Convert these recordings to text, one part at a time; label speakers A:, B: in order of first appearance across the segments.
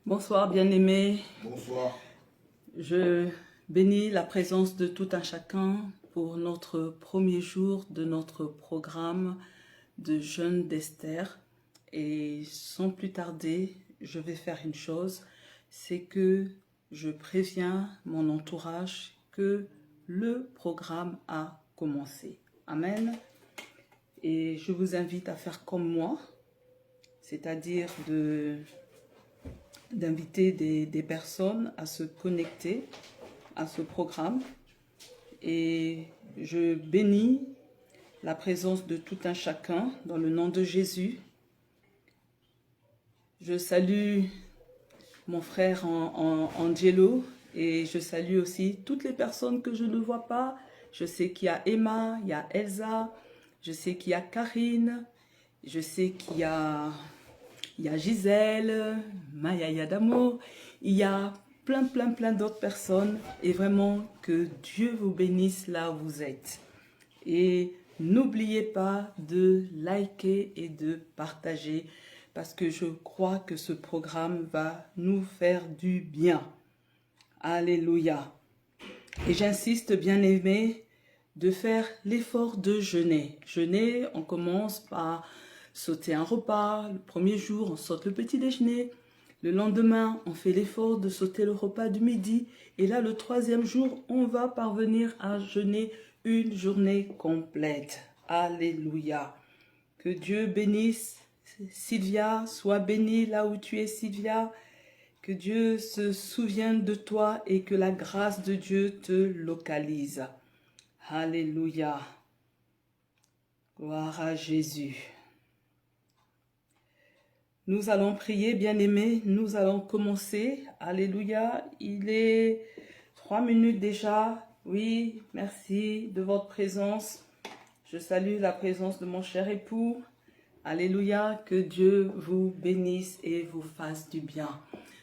A: Bonsoir bien-aimés.
B: Bonsoir.
A: Je bénis la présence de tout un chacun pour notre premier jour de notre programme de jeûne d'Esther. Et sans plus tarder, je vais faire une chose, c'est que je préviens mon entourage que le programme a commencé. Amen. Et je vous invite à faire comme moi, c'est-à-dire d'inviter des personnes à se connecter à ce programme. Et je bénis la présence de tout un chacun dans le nom de Jésus. Je salue mon frère Angelo et je salue aussi toutes les personnes que je ne vois pas. Je sais qu'il y a Emma, il y a Elsa, je sais qu'il y a Karine, je sais qu'il y a Gisèle, Maya Yadamo, il y a plein d'autres personnes et vraiment que Dieu vous bénisse là où vous êtes. Et n'oubliez pas de liker et de partager parce que je crois que ce programme va nous faire du bien. Alléluia. Et j'insiste, bien-aimés, de faire l'effort de jeûner. Jeûner, on commence par sauter un repas. Le premier jour, on saute le petit déjeuner. Le lendemain, on fait l'effort de sauter le repas du midi. Et là, le troisième jour, on va parvenir à jeûner une journée complète. Alléluia. Que Dieu bénisse Sylvia. Sois bénie là où tu es, Sylvia. Que Dieu se souvienne de toi et que la grâce de Dieu te localise. Alléluia. Gloire à Jésus. Nous allons prier, bien-aimés. Nous allons commencer. Alléluia. Il est 3 minutes déjà. Oui, merci de votre présence. Je salue la présence de mon cher époux. Alléluia. Que Dieu vous bénisse et vous fasse du bien.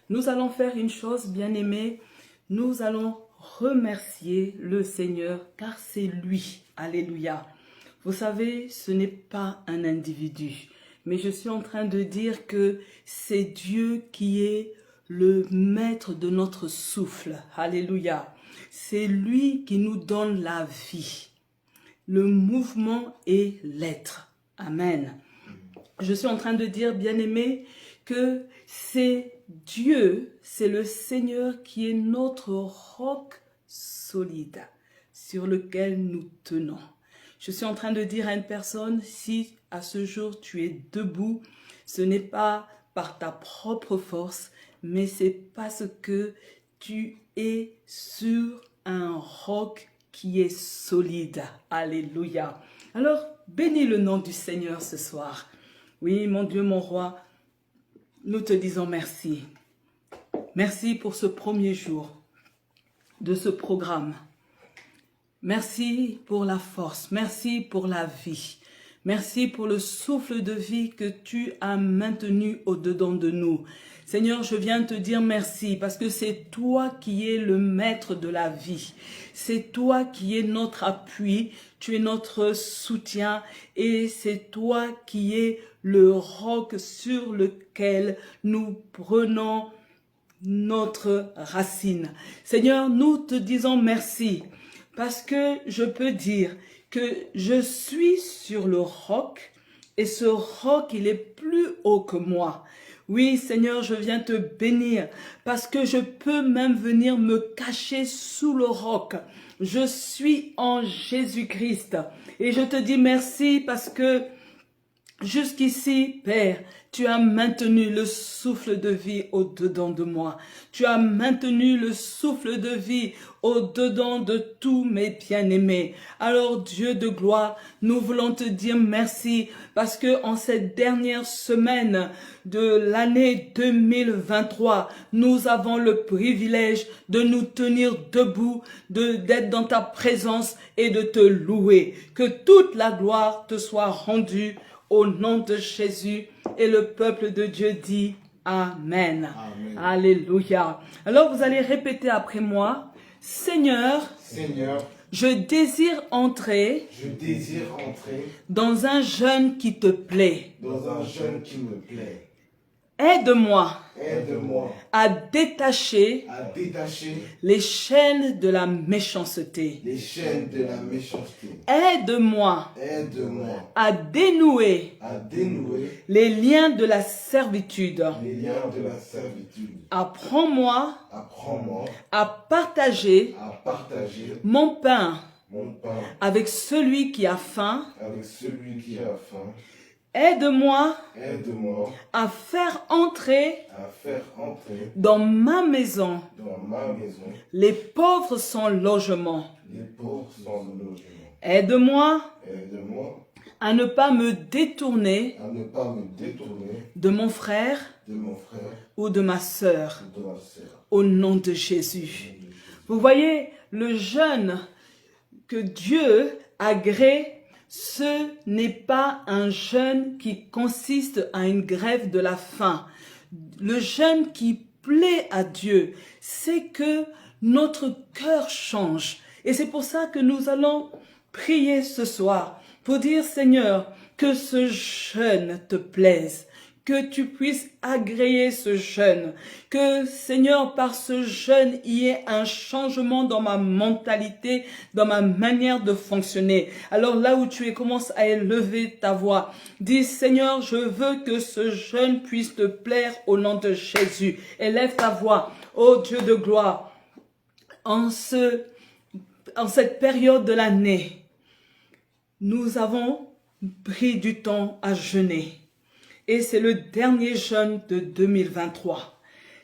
A: Nous allons faire une chose, bien-aimés. Nous allons remercier le Seigneur car c'est lui. Alléluia. Vous savez, ce n'est pas un individu. Mais je suis en train de dire que c'est Dieu qui est le maître de notre souffle. Alléluia. C'est lui qui nous donne la vie, le mouvement et l'être. Amen. Je suis en train de dire, bien-aimés, que c'est Dieu, c'est le Seigneur qui est notre roc solide sur lequel nous tenons. Je suis en train de dire à une personne, si à ce jour tu es debout, ce n'est pas par ta propre force, mais c'est parce que tu es sur un roc qui est solide. Alléluia. Alors, bénis le nom du Seigneur ce soir. Oui, mon Dieu, mon roi, nous te disons merci. Merci pour ce premier jour de ce programme. Merci pour la force, merci pour la vie, merci pour le souffle de vie que tu as maintenu au-dedans de nous. Seigneur, je viens te dire merci parce que c'est toi qui es le maître de la vie. C'est toi qui es notre appui, tu es notre soutien et c'est toi qui es le roc sur lequel nous prenons notre racine. Seigneur, nous te disons merci. Parce que je peux dire que je suis sur le roc et ce roc, il est plus haut que moi. Oui, Seigneur, je viens te bénir parce que je peux même venir me cacher sous le roc. Je suis en Jésus-Christ et je te dis merci parce que jusqu'ici, Père, tu as maintenu le souffle de vie au-dedans de moi. Tu as maintenu le souffle de vie au-dedans de tous mes bien-aimés. Alors, Dieu de gloire, nous voulons te dire merci parce que en cette dernière semaine de l'année 2023, nous avons le privilège de nous tenir debout, d'être dans ta présence et de te louer. Que toute la gloire te soit rendue au nom de Jésus, et le peuple de Dieu dit Amen.
B: Amen.
A: Alléluia. Alors vous allez répéter après moi, Seigneur,
B: Seigneur,
A: je désire entrer
B: entrer
A: dans un jeûne qui te plaît.
B: dans un jeûne qui me plaît.
A: Aide-moi
B: Aide-moi
A: à détacher
B: à détacher
A: les chaînes de la méchanceté.
B: les chaînes de la méchanceté.
A: Aide-moi
B: Aide-moi
A: à dénouer
B: à dénouer
A: les liens de la servitude.
B: les liens de la servitude.
A: Apprends-moi
B: Apprends-moi
A: à partager
B: à partager
A: mon pain
B: mon pain
A: avec celui qui a faim.
B: avec celui qui a faim.
A: Aide-moi
B: Aide-moi
A: à faire entrer
B: à faire entrer
A: dans ma maison
B: dans ma maison
A: les pauvres sans logement.
B: les pauvres sans logement.
A: Aide-moi
B: Aide-moi
A: à ne pas me détourner
B: à ne pas me détourner
A: de mon frère
B: de mon frère
A: ou de ma sœur,
B: ou de ma sœur.
A: au nom de Jésus. Vous voyez, le jeûne que Dieu agrée, ce n'est pas un jeûne qui consiste à une grève de la faim. Le jeûne qui plaît à Dieu, c'est que notre cœur change. Et c'est pour ça que nous allons prier ce soir pour dire, Seigneur, que ce jeûne te plaise, que tu puisses agréer ce jeûne, que Seigneur, par ce jeûne, il y ait un changement dans ma mentalité, dans ma manière de fonctionner. Alors là où tu es, commence à élever ta voix. Dis, Seigneur, je veux que ce jeûne puisse te plaire au nom de Jésus. Élève ta voix, ô Dieu de gloire, en cette période de l'année, nous avons pris du temps à jeûner. Et c'est le dernier jeûne de 2023.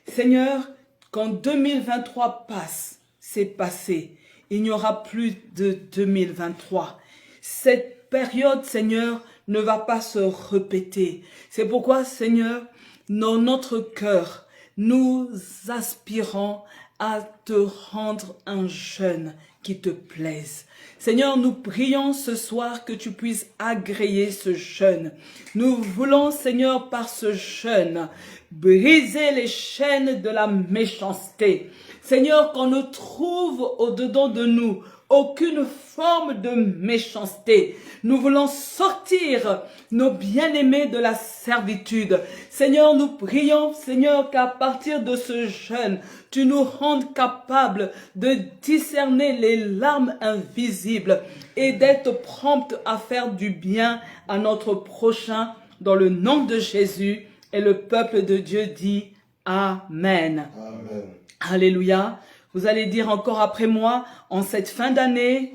A: Seigneur, quand 2023 passe, c'est passé. Il n'y aura plus de 2023. Cette période, Seigneur, ne va pas se répéter. C'est pourquoi, Seigneur, dans notre cœur, nous aspirons à te rendre un jeûne qui te plaise. Seigneur, nous prions ce soir que tu puisses agréer ce jeûne. Nous voulons, Seigneur, par ce jeûne, briser les chaînes de la méchanceté. Seigneur, qu'on ne trouve au-dedans de nous aucune forme de méchanceté. Nous voulons sortir nos bien-aimés de la servitude. Seigneur, nous prions, Seigneur, qu'à partir de ce jeûne, tu nous rendes capables de discerner les larmes invisibles et d'être promptes à faire du bien à notre prochain dans le nom de Jésus. Et le peuple de Dieu dit Amen.
B: Amen.
A: Alléluia. Vous allez dire encore après moi, en cette fin d'année,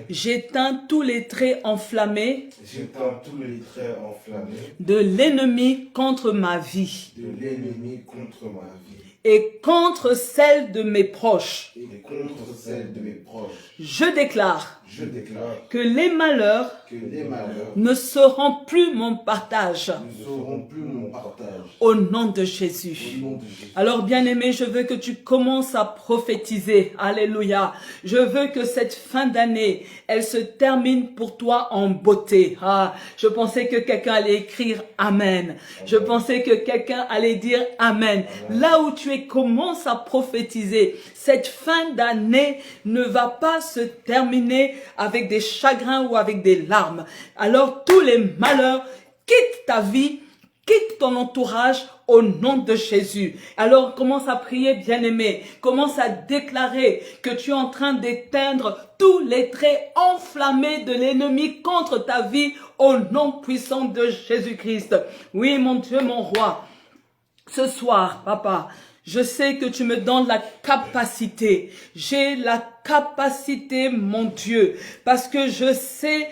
A: j'éteins tous les traits enflammés de l'ennemi contre ma vie. Et contre celle de mes proches. Je déclare que les malheurs ne seront plus mon partage. Au nom de Jésus. Alors bien-aimé, je veux que tu commences à prophétiser. Alléluia. Je veux que cette fin d'année, elle se termine pour toi en beauté. Ah, je pensais que quelqu'un allait écrire Amen. Je pensais que quelqu'un allait dire Amen. Là où tu es, commence à prophétiser. Cette fin d'année ne va pas se terminer avec des chagrins ou avec des larmes. Alors tous les malheurs quittent ta vie, quitte ton entourage au nom de Jésus. Alors commence à prier, bien-aimé. Commence à déclarer que tu es en train d'éteindre tous les traits enflammés de l'ennemi contre ta vie au nom puissant de Jésus-Christ. Oui, mon Dieu, mon roi. Ce soir, papa, je sais que tu me donnes la capacité. J'ai la capacité, mon Dieu, parce que je sais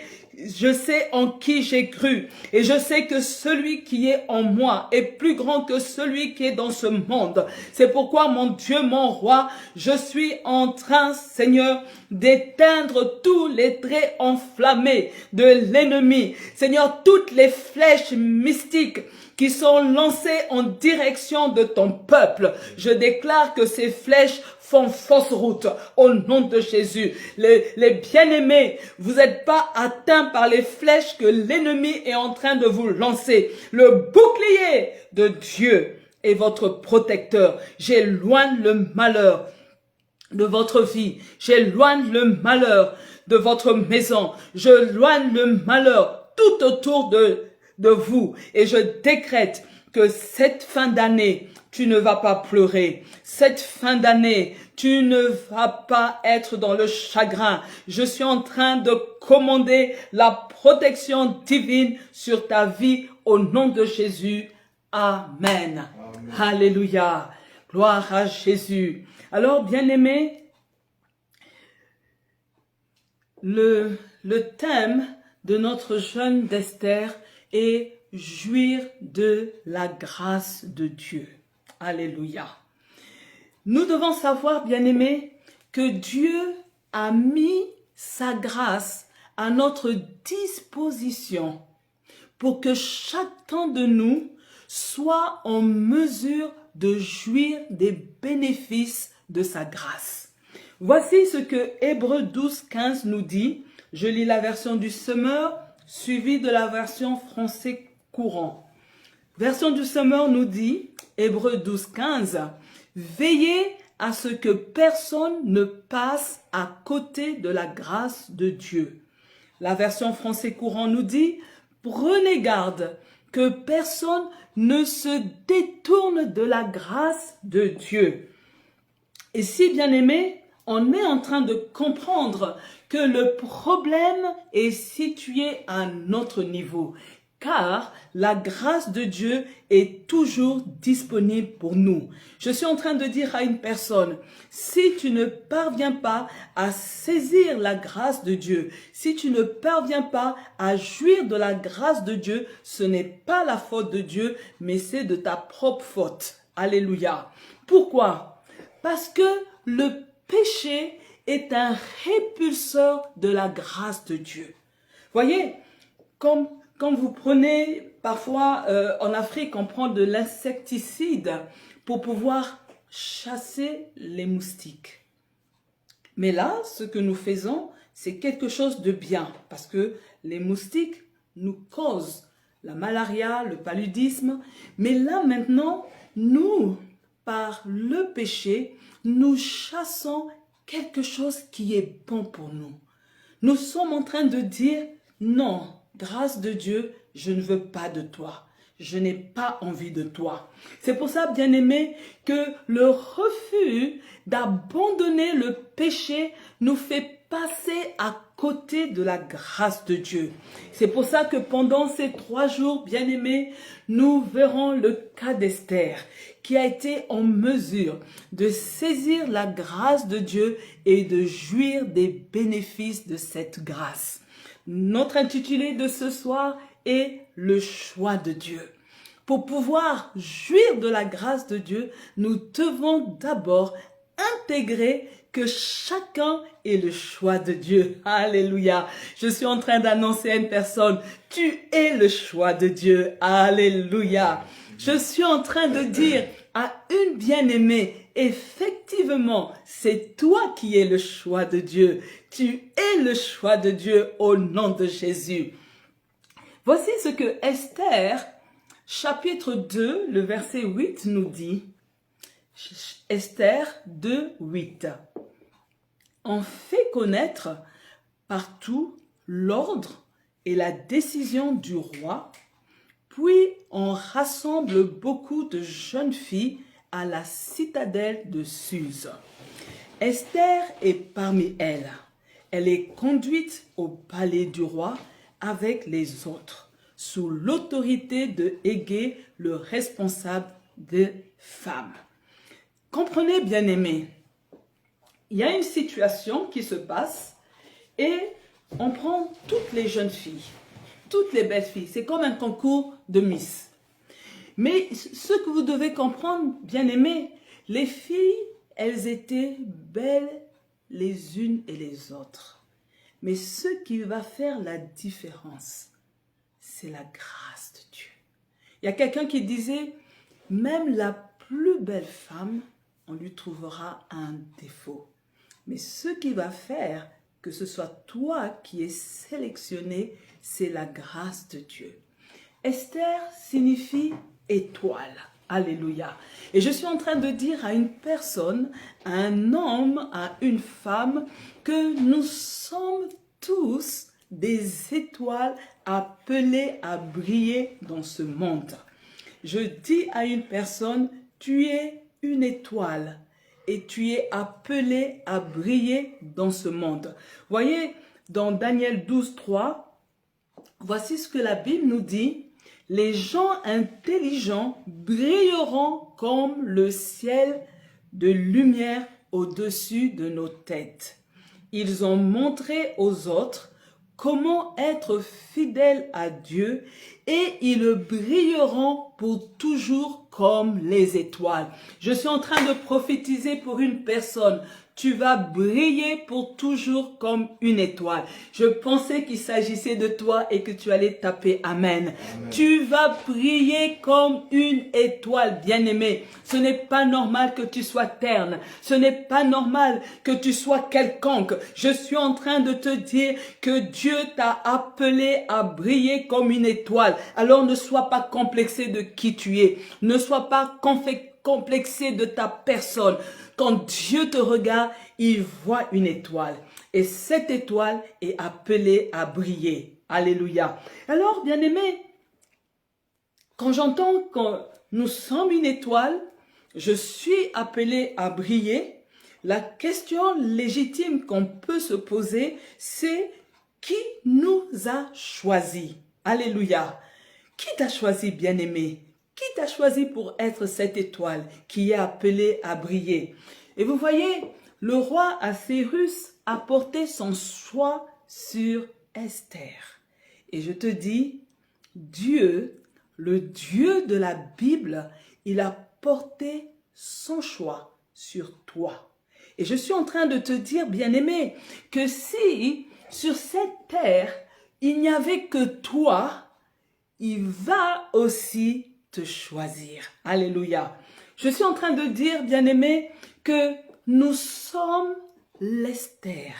A: en qui j'ai cru. Et je sais que celui qui est en moi est plus grand que celui qui est dans ce monde. C'est pourquoi, mon Dieu, mon roi, je suis en train, Seigneur, d'éteindre tous les traits enflammés de l'ennemi. Seigneur, toutes les flèches mystiques qui sont lancées en direction de ton peuple. Je déclare que ces flèches font fausse route au nom de Jésus. Les bien-aimés, vous n'êtes pas atteints par les flèches que l'ennemi est en train de vous lancer. Le bouclier de Dieu est votre protecteur. J'éloigne le malheur de votre vie. J'éloigne le malheur de votre maison. J'éloigne le malheur tout autour de vous. Et je décrète que cette fin d'année, tu ne vas pas pleurer. Cette fin d'année, tu ne vas pas être dans le chagrin. Je suis en train de commander la protection divine sur ta vie au nom de Jésus. Amen.
B: Amen.
A: Alléluia. Gloire à Jésus. Alors, bien-aimés, le thème de notre jeûne d'Esther est jouir de la grâce de Dieu. Alléluia. Nous devons savoir, bien-aimés, que Dieu a mis sa grâce à notre disposition pour que chacun de nous soit en mesure de jouir des bénéfices de sa grâce. Voici ce que Hébreux 12, 15 nous dit. Je lis la version du Semeur, suivie de la version français courant. Version du Semeur nous dit, Hébreux 12, 15, « Veillez à ce que personne ne passe à côté de la grâce de Dieu. » La version français courant nous dit, « Prenez garde que personne ne se détourne de la grâce de Dieu. » Et si, bien-aimé, on est en train de comprendre que le problème est situé à un autre niveau, car la grâce de Dieu est toujours disponible pour nous. Je suis en train de dire à une personne, si tu ne parviens pas à saisir la grâce de Dieu, si tu ne parviens pas à jouir de la grâce de Dieu, ce n'est pas la faute de Dieu, mais c'est de ta propre faute. Alléluia. Pourquoi? Parce que le péché est un répulseur de la grâce de Dieu. Voyez, quand vous prenez, parfois en Afrique, on prend de l'insecticide pour pouvoir chasser les moustiques. Mais là, ce que nous faisons, c'est quelque chose de bien, parce que les moustiques nous causent la malaria, le paludisme. Mais là, maintenant, nous, par le péché, nous chassons quelque chose qui est bon pour nous. Nous sommes en train de dire, non, grâce de Dieu, je ne veux pas de toi. Je n'ai pas envie de toi. C'est pour ça, bien-aimés, que le refus d'abandonner le péché nous fait passer à côté de la grâce de Dieu. C'est pour ça que pendant ces 3 jours, bien-aimés, nous verrons le cas d'Esther, qui a été en mesure de saisir la grâce de Dieu et de jouir des bénéfices de cette grâce. Notre intitulé de ce soir est le choix de Dieu. Pour pouvoir jouir de la grâce de Dieu, nous devons d'abord intégrer que chacun ait le choix de Dieu. Alléluia. Je suis en train d'annoncer à une personne, tu es le choix de Dieu. Alléluia. Je suis en train de dire à une bien-aimée, effectivement, c'est toi qui es le choix de Dieu. Tu es le choix de Dieu au nom de Jésus. Voici ce que Esther, chapitre 2, le verset 8 nous dit. Esther 2, 8. On fait connaître partout l'ordre et la décision du roi, puis on rassemble beaucoup de jeunes filles à la citadelle de Suse. Esther est parmi elles. Elle est conduite au palais du roi avec les autres, sous l'autorité de Hégé, le responsable des femmes. Comprenez, bien-aimés, il y a une situation qui se passe et on prend toutes les jeunes filles, toutes les belles filles. C'est comme un concours de Miss. Mais ce que vous devez comprendre, bien-aimés, les filles, elles étaient belles les unes et les autres. Mais ce qui va faire la différence, c'est la grâce de Dieu. Il y a quelqu'un qui disait, même la plus belle femme, on lui trouvera un défaut. Mais ce qui va faire que ce soit toi qui es sélectionné, c'est la grâce de Dieu. Esther signifie étoile. Alléluia. Et je suis en train de dire à une personne, à un homme, à une femme, que nous sommes tous des étoiles appelées à briller dans ce monde. je dis à une personne, tu es une étoile et tu es appelé à briller dans ce monde. Voyez, dans Daniel 12, 3, voici ce que la Bible nous dit. Les gens intelligents brilleront comme le ciel de lumière au-dessus de nos têtes. Ils ont montré aux autres comment être fidèles à Dieu et ils brilleront pour toujours comme les étoiles. Je suis en train de prophétiser pour une personne. Tu vas briller pour toujours comme une étoile. Je pensais qu'il s'agissait de toi et que tu allais taper Amen. Amen. Tu vas briller comme une étoile, bien-aimé. Ce n'est pas normal que tu sois terne. Ce n'est pas normal que tu sois quelconque. Je suis en train de te dire que Dieu t'a appelé à briller comme une étoile. Alors ne sois pas complexé de qui tu es. Ne sois pas complexé de ta personne. Quand Dieu te regarde, il voit une étoile. Et cette étoile est appelée à briller. Alléluia. Alors, bien-aimés, quand j'entends que nous sommes une étoile, je suis appelé à briller, la question légitime qu'on peut se poser, c'est qui nous a choisis? Alléluia. Qui t'a choisi, bien-aimé? Qui t'a choisi pour être cette étoile qui est appelée à briller? Et vous voyez, le roi Assuérus a porté son choix sur Esther. Et je te dis, Dieu, le Dieu de la Bible, il a porté son choix sur toi. Et je suis en train de te dire, bien-aimé, que si sur cette terre, il n'y avait que toi, il va aussi te choisir. Alléluia. Je suis en train de dire, bien-aimé, que nous sommes l'Esther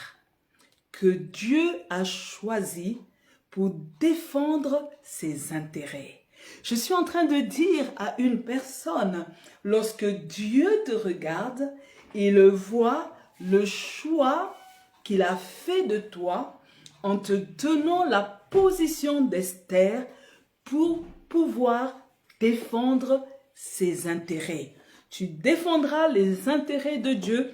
A: que Dieu a choisi pour défendre ses intérêts. Je suis en train de dire à une personne, lorsque Dieu te regarde, il voit le choix qu'il a fait de toi en te donnant la position d'Esther pour pouvoir défendre ses intérêts. Tu défendras les intérêts de Dieu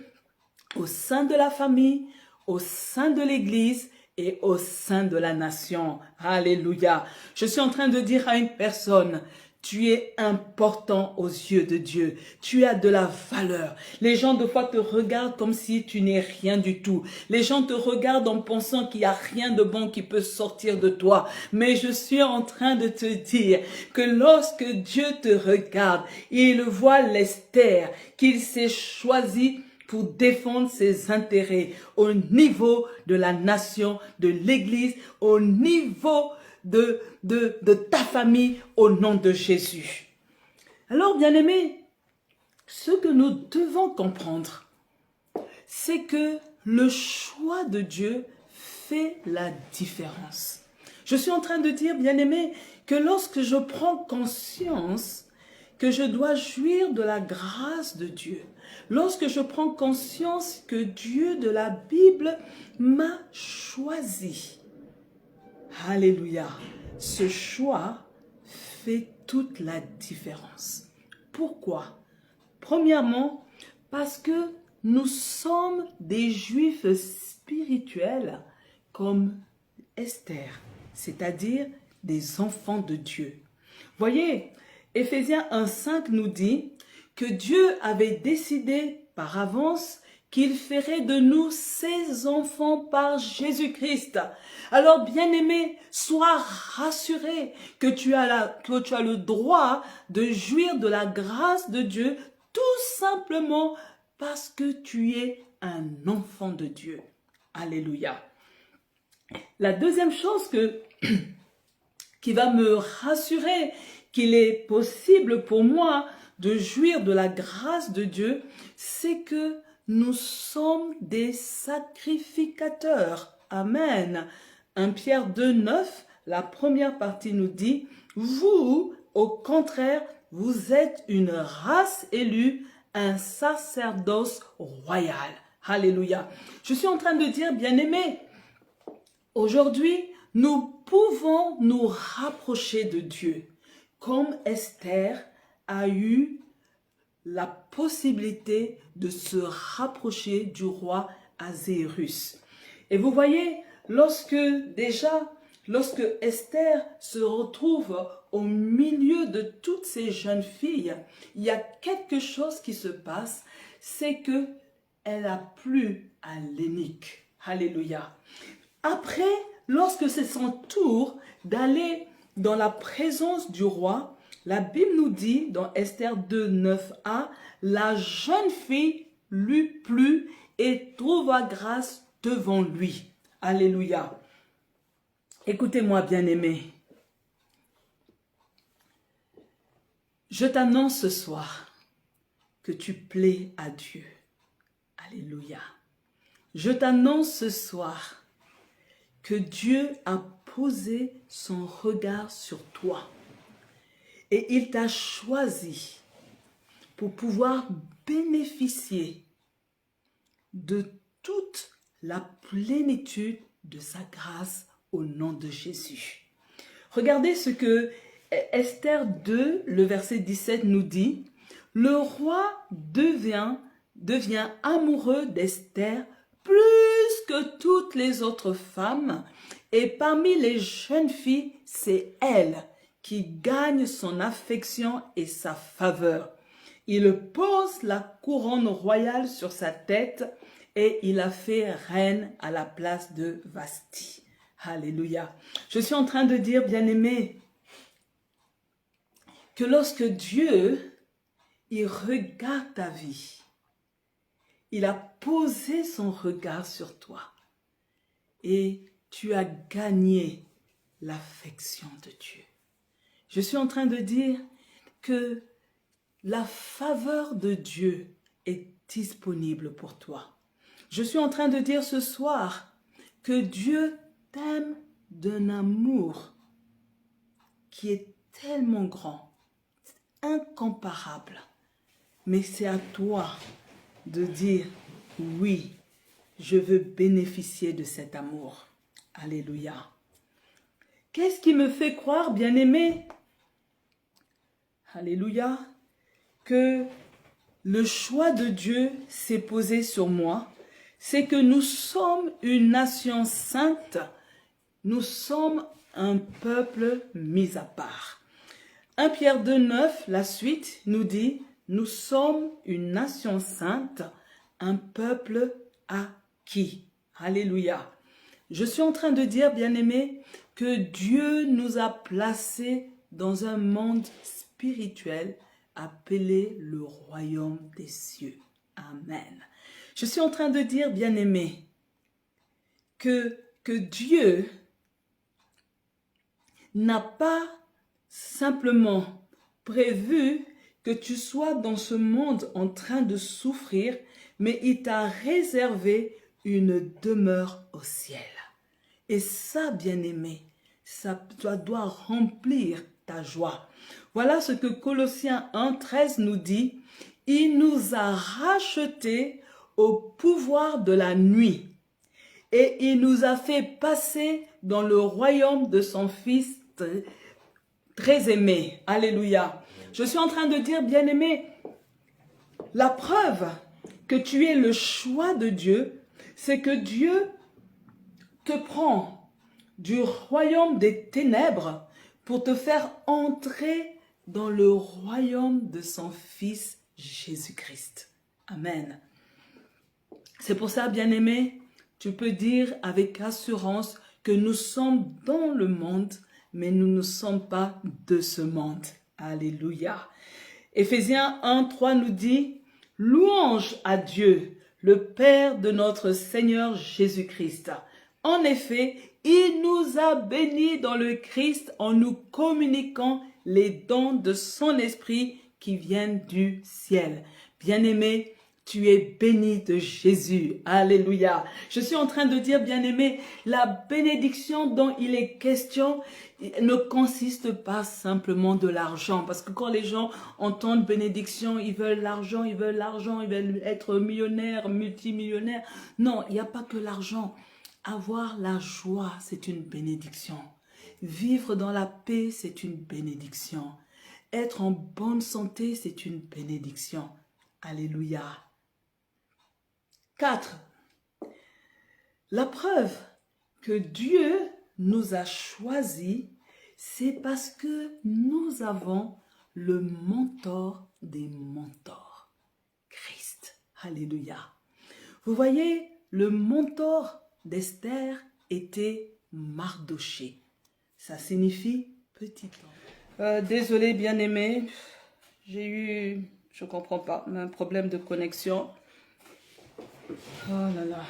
A: au sein de la famille, au sein de l'Église et au sein de la nation. Alléluia. Je suis en train de dire à une personne, tu es important aux yeux de Dieu. Tu as de la valeur. Les gens de fois te regardent comme si tu n'es rien du tout. Les gens te regardent en pensant qu'il n'y a rien de bon qui peut sortir de toi. Mais je suis en train de te dire que lorsque Dieu te regarde, il voit l'Esther qu'il s'est choisi pour défendre ses intérêts au niveau de la nation, de l'Église, au niveau de ta famille, au nom de Jésus. Alors, bien-aimés, ce que nous devons comprendre, c'est que le choix de Dieu fait la différence. Je suis en train de dire, bien-aimés, que lorsque je prends conscience que je dois jouir de la grâce de Dieu, lorsque je prends conscience que Dieu de la Bible m'a choisi, alléluia, ce choix fait toute la différence. Pourquoi? Premièrement, parce que nous sommes des Juifs spirituels comme Esther, c'est-à-dire des enfants de Dieu. Voyez, Éphésiens 1,5 nous dit que Dieu avait décidé par avance qu'il ferait de nous ses enfants par Jésus-Christ. Alors, bien-aimé, sois rassuré que tu as le droit de jouir de la grâce de Dieu tout simplement parce que tu es un enfant de Dieu. Alléluia. La deuxième chose qui va me rassurer qu'il est possible pour moi de jouir de la grâce de Dieu, c'est que nous sommes des sacrificateurs. Amen. 1 Pierre 2,9, la première partie nous dit, vous, au contraire, vous êtes une race élue, un sacerdoce royal. Alléluia. Je suis en train de dire, bien-aimés, aujourd'hui, nous pouvons nous rapprocher de Dieu. comme Esther a eu la possibilité de se rapprocher du roi Ahasuérus. Et vous voyez, lorsque Esther se retrouve au milieu de toutes ces jeunes filles, il y a quelque chose qui se passe, c'est que elle a plu à l'énigme. Alléluia. Après, lorsque c'est son tour d'aller dans la présence du roi, la Bible nous dit dans Esther 2, 9a, la jeune fille lui plut et trouva grâce devant lui. Alléluia. Écoutez-moi, bien-aimés. Je t'annonce ce soir que tu plais à Dieu. Alléluia. Je t'annonce ce soir que Dieu a posé son regard sur toi et il t'a choisi pour pouvoir bénéficier de toute la plénitude de sa grâce au nom de Jésus. Regardez ce que Esther 2, le verset 17 nous dit. Le roi devient amoureux d'Esther plus que toutes les autres femmes, et parmi les jeunes filles, c'est elle qui gagne son affection et sa faveur. Il pose la couronne royale sur sa tête et il a fait reine à la place de Vasti. Alléluia. Je suis en train de dire, bien-aimé, que lorsque Dieu, il regarde ta vie, il a posé son regard sur toi et tu as gagné l'affection de Dieu. Je suis en train de dire que la faveur de Dieu est disponible pour toi. Je suis en train de dire ce soir que Dieu t'aime d'un amour qui est tellement grand, incomparable. Mais c'est à toi de dire oui, je veux bénéficier de cet amour. Alléluia. Qu'est-ce qui me fait croire, bien-aimé? Alléluia. Que le choix de Dieu s'est posé sur moi, c'est que nous sommes une nation sainte, nous sommes un peuple mis à part. 1 Pierre 2, 9, la suite nous dit, nous sommes une nation sainte, un peuple acquis. Alléluia. Je suis en train de dire, bien-aimés, que Dieu nous a placés dans un monde spirituel appelé le royaume des cieux. Amen. Je suis en train de dire, bien-aimés, que Dieu n'a pas simplement prévu que tu sois dans ce monde en train de souffrir, mais il t'a réservé une demeure au ciel. Et ça, bien-aimé, ça doit remplir ta joie. Voilà ce que Colossiens 1, 13 nous dit. Il nous a rachetés au pouvoir de la nuit et il nous a fait passer dans le royaume de son Fils très aimé. Alléluia. Je suis en train de dire, bien-aimé, la preuve que tu es le choix de Dieu, c'est que Dieu te prend du royaume des ténèbres pour te faire entrer dans le royaume de son Fils Jésus-Christ. Amen. C'est pour ça, bien-aimé, tu peux dire avec assurance que nous sommes dans le monde, mais nous ne sommes pas de ce monde. Alléluia. Éphésiens 1, 3 nous dit, « Louange à Dieu, le Père de notre Seigneur Jésus-Christ. En effet, il nous a bénis dans le Christ en nous communiquant les dons de son esprit qui viennent du ciel. » Bien-aimé, tu es béni de Jésus. Alléluia. Je suis en train de dire, bien-aimé, la bénédiction dont il est question ne consiste pas simplement de l'argent. Parce que quand les gens entendent bénédiction, ils veulent l'argent, ils veulent être millionnaires, multimillionnaires. Non, il n'y a pas que l'argent. Avoir la joie, c'est une bénédiction. Vivre dans la paix, c'est une bénédiction. Être en bonne santé, c'est une bénédiction. Alléluia. 4. La preuve que Dieu nous a choisis, c'est parce que nous avons le mentor des mentors, Christ. Alléluia. Vous voyez, le mentor d'Esther était Mardoché. Ça signifie petit ange. Désolé, bien-aimé, j'ai eu, je comprends pas, un problème de connexion. Oh là là.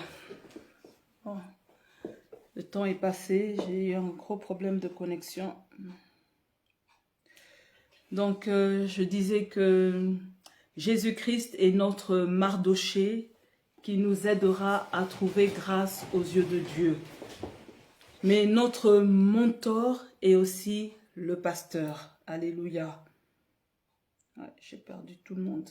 A: Oh. Le temps est passé, j'ai eu un gros problème de connexion. Donc, je disais que Jésus-Christ est notre Mardoché qui nous aidera à trouver grâce aux yeux de Dieu. Mais notre mentor est aussi le pasteur. Alléluia. Ouais, j'ai perdu tout le monde.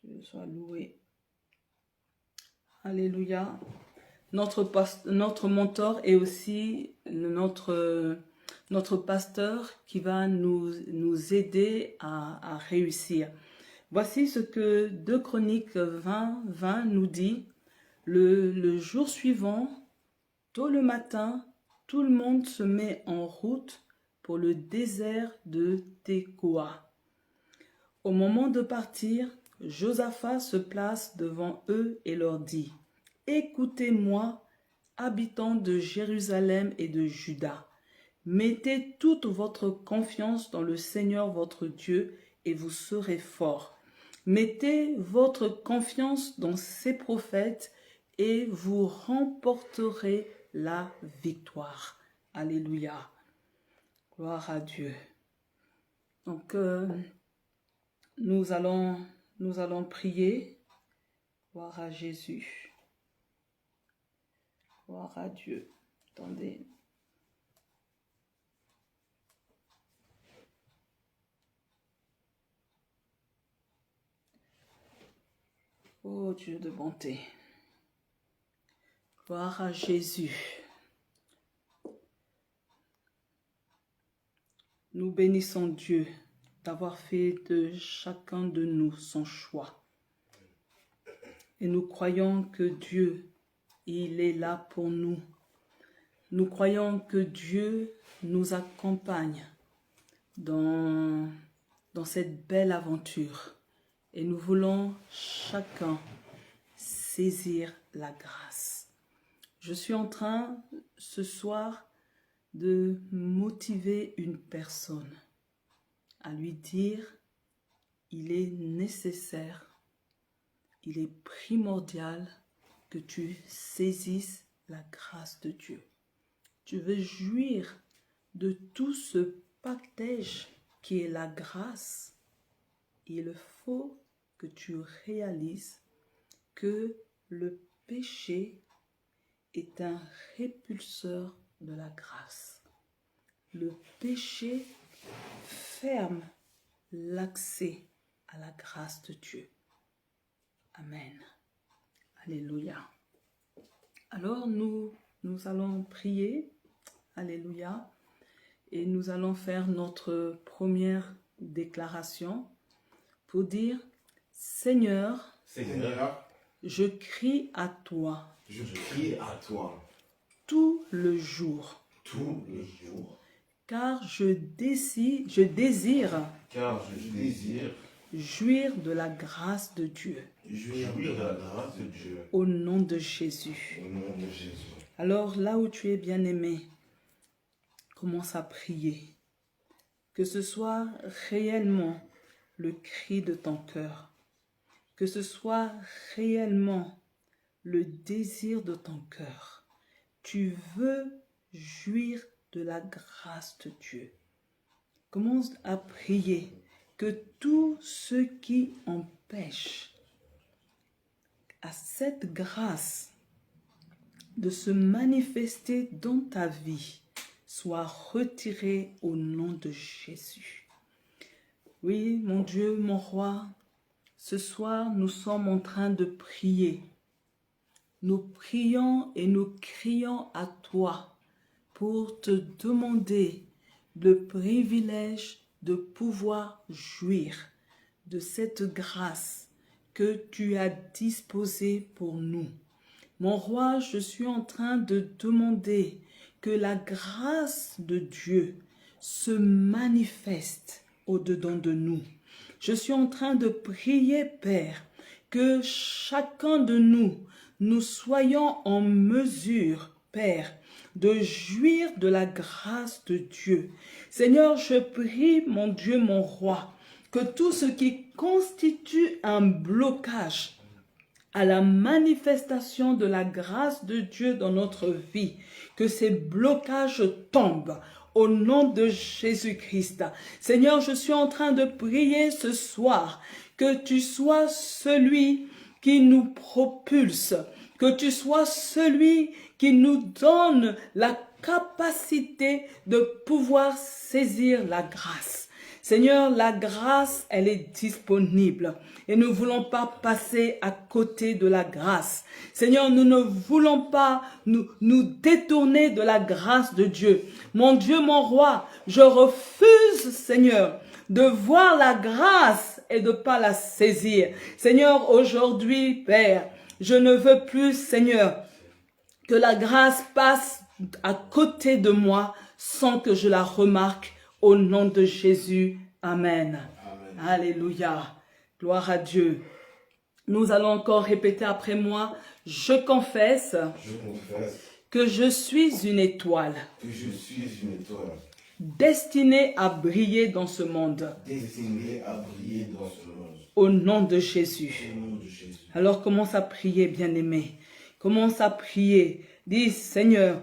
A: Dieu soit loué. Alléluia. Notre mentor est aussi notre pasteur qui va nous aider à réussir. Voici ce que 2 Chroniques 20 nous dit. Le jour suivant, tôt le matin, tout le monde se met en route pour le désert de Tekoa. Au moment de partir, Josaphat se place devant eux et leur dit: « Écoutez-moi, habitants de Jérusalem et de Juda. Mettez toute votre confiance dans le Seigneur votre Dieu et vous serez forts. Mettez votre confiance dans ses prophètes et vous remporterez la victoire. » Alléluia. Gloire à Dieu. Donc, nous allons prier. Gloire à Jésus. Gloire à Dieu. Attendez. Oh Dieu de bonté. Gloire à Jésus. Nous bénissons Dieu d'avoir fait de chacun de nous son choix. Et nous croyons que Dieu, il est là pour nous. Nous croyons que Dieu nous accompagne dans cette belle aventure. Et nous voulons chacun saisir la grâce. Je suis en train ce soir de motiver une personne à lui dire: il est nécessaire, il est primordial que tu saisisses la grâce de Dieu. Tu veux jouir de tout ce pactage qui est la grâce. Il faut que tu réalises que le péché est un répulseur de la grâce. Le péché ferme l'accès à la grâce de Dieu. Amen. Alléluia. Alors nous allons prier. Alléluia. Et nous allons faire notre première déclaration pour dire: Seigneur, je crie à toi.
B: Je crie à toi.
A: Tout le jour.
B: Tout le jour.
A: Car je désire jouir de la grâce de Dieu.
B: Jouir de la grâce de Dieu.
A: Au nom de Jésus.
B: Au nom de Jésus.
A: Alors là où tu es bien-aimé, commence à prier. Que ce soit réellement le cri de ton cœur. Que ce soit réellement le désir de ton cœur. Tu veux jouir de la grâce de Dieu. Commence à prier que tout ce qui empêche à cette grâce de se manifester dans ta vie soit retiré au nom de Jésus. Oui, mon Dieu, mon roi, ce soir, nous sommes en train de prier. Nous prions et nous crions à toi pour te demander le privilège de pouvoir jouir de cette grâce que tu as disposée pour nous. Mon roi, je suis en train de demander que la grâce de Dieu se manifeste au-dedans de nous. Je suis en train de prier, Père, que chacun de nous, nous soyons en mesure, Père, de jouir de la grâce de Dieu. Seigneur, je prie, mon Dieu, mon roi, que tout ce qui constitue un blocage à la manifestation de la grâce de Dieu dans notre vie, que ces blocages tombent au nom de Jésus-Christ. Seigneur, je suis en train de prier ce soir que tu sois celui qui nous propulse, que tu sois celui qui nous donne la capacité de pouvoir saisir la grâce. Seigneur, la grâce, elle est disponible et nous ne voulons pas passer à côté de la grâce. Seigneur, nous ne voulons pas nous détourner de la grâce de Dieu. Mon Dieu, mon roi, je refuse, Seigneur, de voir la grâce et de ne pas la saisir. Seigneur, aujourd'hui, Père, je ne veux plus, Seigneur, que la grâce passe à côté de moi sans que je la remarque. Au nom de Jésus, Amen. Amen. Alléluia. Gloire à Dieu. Nous allons encore répéter après moi. Je confesse que je suis une étoile. Destinée à briller dans ce monde. Au nom de Jésus. Alors commence à prier, bien-aimé. Commence à prier. Dis, Seigneur,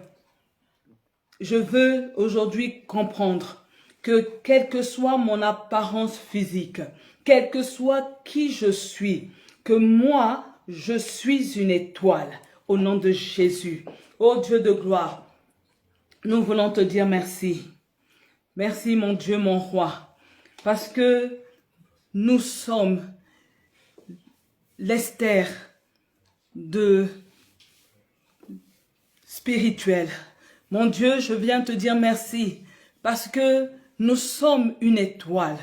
A: je veux aujourd'hui comprendre que quelle que soit mon apparence physique, quel que soit qui je suis, que moi, je suis une étoile au nom de Jésus. Ô Dieu de gloire, nous voulons te dire merci. Merci mon Dieu, mon roi, parce que nous sommes l'Esther spirituelle. Mon Dieu, je viens te dire merci parce que nous sommes une étoile.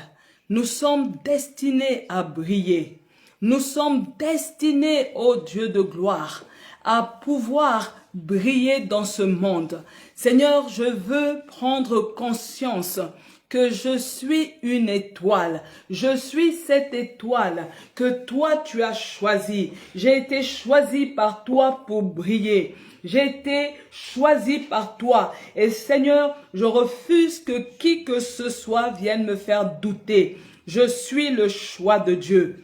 A: Nous sommes destinés à briller. Nous sommes destinés, ô Dieu de gloire, à pouvoir briller dans ce monde. Seigneur, je veux prendre conscience que je suis une étoile. Je suis cette étoile que toi tu as choisie. J'ai été choisi par toi pour briller. J'ai été choisi par toi. Et Seigneur, je refuse que qui que ce soit vienne me faire douter. Je suis le choix de Dieu.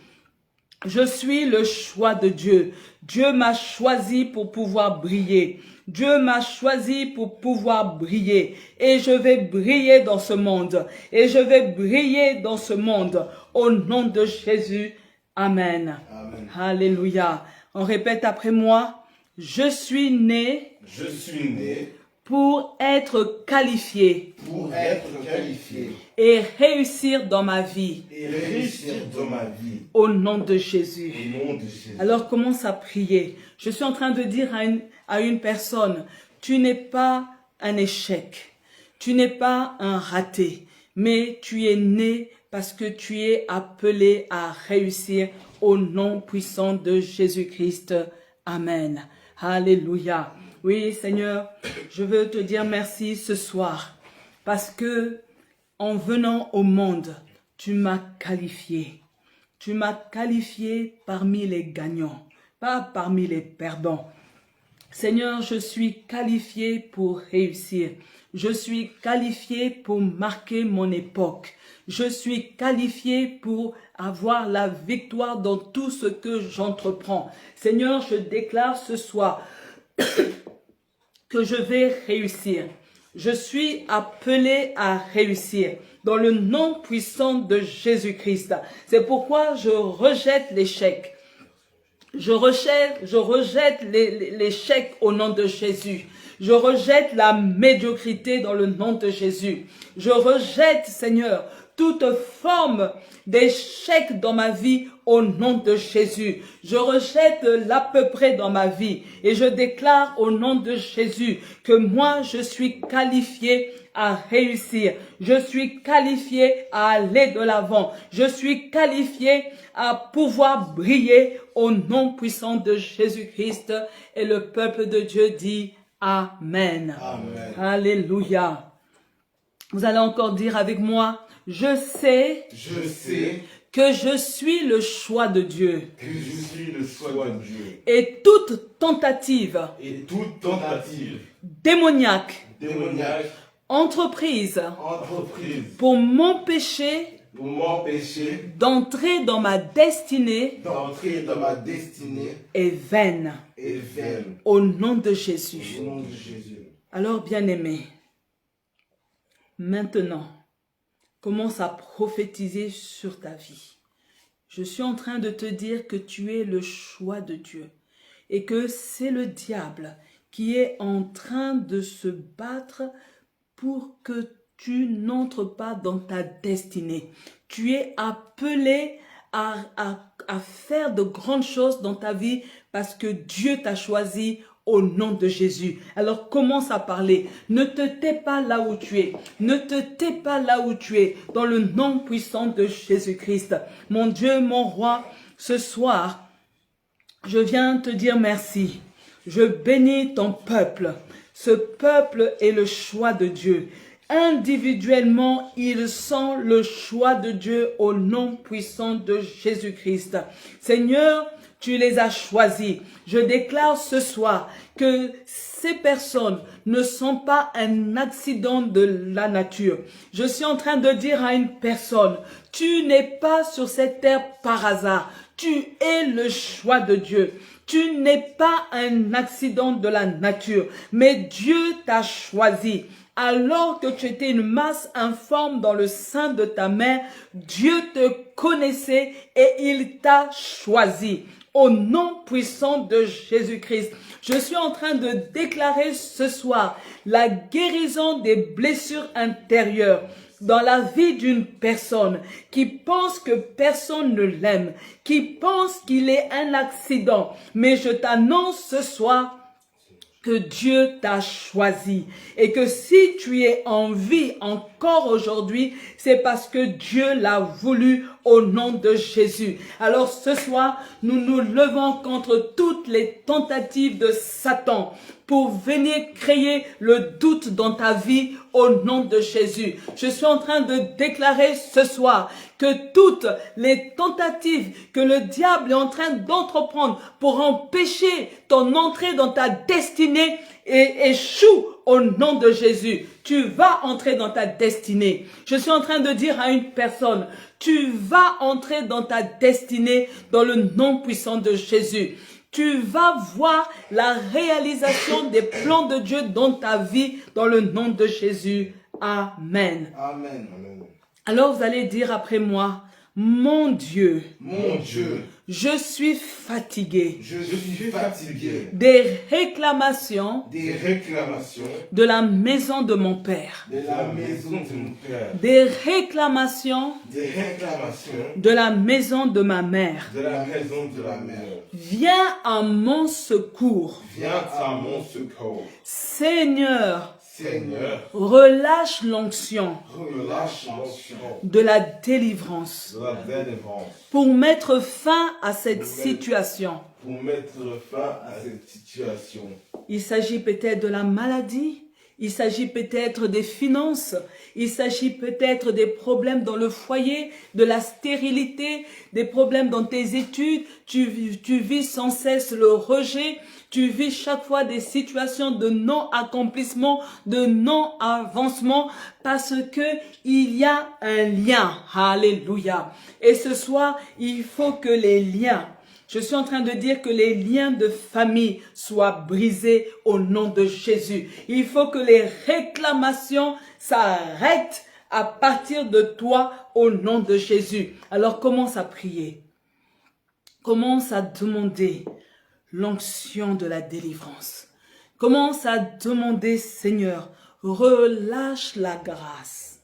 A: Je suis le choix de Dieu. Dieu m'a choisi pour pouvoir briller. Dieu m'a choisi pour pouvoir briller. Et je vais briller dans ce monde. Et je vais briller dans ce monde. Au nom de Jésus. Amen. Amen. Alléluia. On répète après moi. Je suis né pour être qualifié. Et réussir dans ma vie. Au nom de Jésus. Alors commence à prier. Je suis en train de dire à une personne, tu n'es pas un échec. Tu n'es pas un raté. Mais tu es né parce que tu es appelé à réussir au nom puissant de Jésus-Christ. Amen. Alléluia. Oui, Seigneur, je veux te dire merci ce soir parce que en venant au monde, tu m'as qualifié. Tu m'as qualifié parmi les gagnants, pas parmi les perdants. Seigneur, je suis qualifié pour réussir. Je suis qualifié pour marquer mon époque. Je suis qualifié pour avoir la victoire dans tout ce que j'entreprends. Seigneur, je déclare ce soir que je vais réussir. Je suis appelé à réussir dans le nom puissant de Jésus-Christ. C'est pourquoi je rejette l'échec. Je rejette l'échec au nom de Jésus. Je rejette la médiocrité dans le nom de Jésus. Je rejette, Seigneur, toute forme d'échec dans ma vie au nom de Jésus. Je rejette l'à peu près dans ma vie et je déclare au nom de Jésus que moi je suis qualifié à réussir. Je suis qualifié à aller de l'avant. Je suis qualifié à pouvoir briller au nom puissant de Jésus-Christ. Et le peuple de Dieu dit Amen.
B: Amen.
A: Alléluia. Vous allez encore dire avec moi, je sais que je suis le choix de Dieu.
B: Que je suis le choix de Dieu.
A: Et toute tentative
B: Et toute tentative
A: démoniaque,
B: entreprise
A: pour m'empêcher
B: pour m'empêcher
A: d'entrer dans ma destinée
B: d'entrer dans ma destinée
A: est vaine.
B: est vaine.
A: Au nom de Jésus.
B: Au nom de Jésus.
A: Alors, bien-aimé, maintenant, commence à prophétiser sur ta vie. Je suis en train de te dire que tu es le choix de Dieu et que c'est le diable qui est en train de se battre pour que tu n'entres pas dans ta destinée. Tu es appelé à faire de grandes choses dans ta vie parce que Dieu t'a choisi au nom de Jésus. Alors commence à parler. Ne te tais pas là où tu es. Ne te tais pas là où tu es. Dans le nom puissant de Jésus-Christ. Mon Dieu, mon roi, ce soir, je viens te dire merci. Je bénis ton peuple. Ce peuple est le choix de Dieu. Individuellement, ils sont le choix de Dieu au nom puissant de Jésus-Christ. Seigneur, tu les as choisis. Je déclare ce soir que ces personnes ne sont pas un accident de la nature. Je suis en train de dire à une personne, tu n'es pas sur cette terre par hasard. Tu es le choix de Dieu. Tu n'es pas un accident de la nature, mais Dieu t'a choisi. Alors que tu étais une masse informe dans le sein de ta mère, Dieu te connaissait et il t'a choisi. Au nom puissant de Jésus-Christ, je suis en train de déclarer ce soir la guérison des blessures intérieures dans la vie d'une personne qui pense que personne ne l'aime, qui pense qu'il est un accident. Mais je t'annonce ce soir que Dieu t'a choisi et que si tu es en vie encore aujourd'hui, c'est parce que Dieu l'a voulu au nom de Jésus. Alors ce soir, nous nous levons contre toutes les tentatives de Satan pour venir créer le doute dans ta vie au nom de Jésus. Je suis en train de déclarer ce soir que toutes les tentatives que le diable est en train d'entreprendre pour empêcher ton entrée dans ta destinée échouent au nom de Jésus. Tu vas entrer dans ta destinée. Je suis en train de dire à une personne, tu vas entrer dans ta destinée dans le nom puissant de Jésus. Tu vas voir la réalisation des plans de Dieu dans ta vie dans le nom de Jésus. Amen.
B: Amen.
A: Alors vous allez dire après moi, mon Dieu, je suis fatigué des réclamations de la maison de mon père, des réclamations de la maison de ma mère. Viens à mon secours. Seigneur, relâche l'onction de la délivrance pour mettre fin à cette situation. Il s'agit peut-être de la maladie, il s'agit peut-être des finances, il s'agit peut-être des problèmes dans le foyer, de la stérilité, des problèmes dans tes études, tu vis sans cesse le rejet, tu vis chaque fois des situations de non-accomplissement, de non-avancement, parce que il y a un lien. Alléluia. Et ce soir, il faut que les liens, je suis en train de dire que les liens de famille soient brisés au nom de Jésus. Il faut que les réclamations s'arrêtent à partir de toi au nom de Jésus. Alors commence à prier. Commence à demander l'onction de la délivrance. Commence à demander, Seigneur, relâche la grâce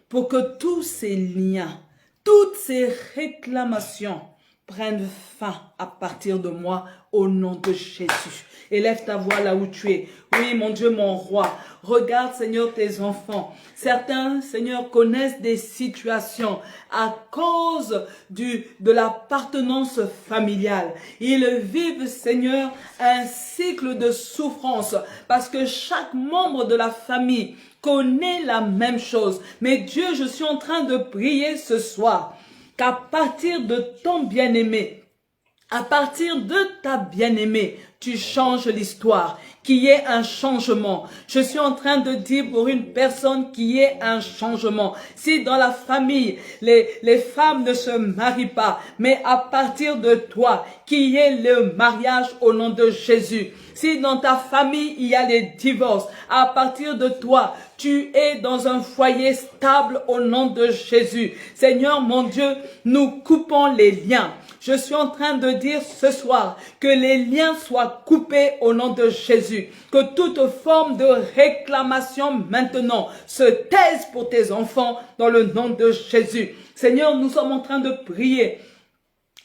A: pour que tous ces liens, toutes ces réclamations prennent fin à partir de moi au nom de Jésus. Élève ta voix là où tu es. Oui, mon Dieu, mon roi. Regarde, Seigneur, tes enfants. Certains, Seigneur, connaissent des situations à cause de l'appartenance familiale. Ils vivent, Seigneur, un cycle de souffrance parce que chaque membre de la famille connaît la même chose. Mais Dieu, je suis en train de prier ce soir qu'à partir de ton bien-aimé, à partir de ta bien-aimée, tu changes l'histoire, qu'il y ait un changement. Je suis en train de dire pour une personne qu'il y ait un changement. Si dans la famille, les femmes ne se marient pas, mais à partir de toi, qu'il y ait le mariage au nom de Jésus. Si dans ta famille, il y a les divorces, à partir de toi, tu es dans un foyer stable au nom de Jésus. Seigneur mon Dieu, nous coupons les liens. Je suis en train de dire ce soir que les liens soient coupés au nom de Jésus. Que toute forme de réclamation maintenant se taise pour tes enfants dans le nom de Jésus. Seigneur, nous sommes en train de prier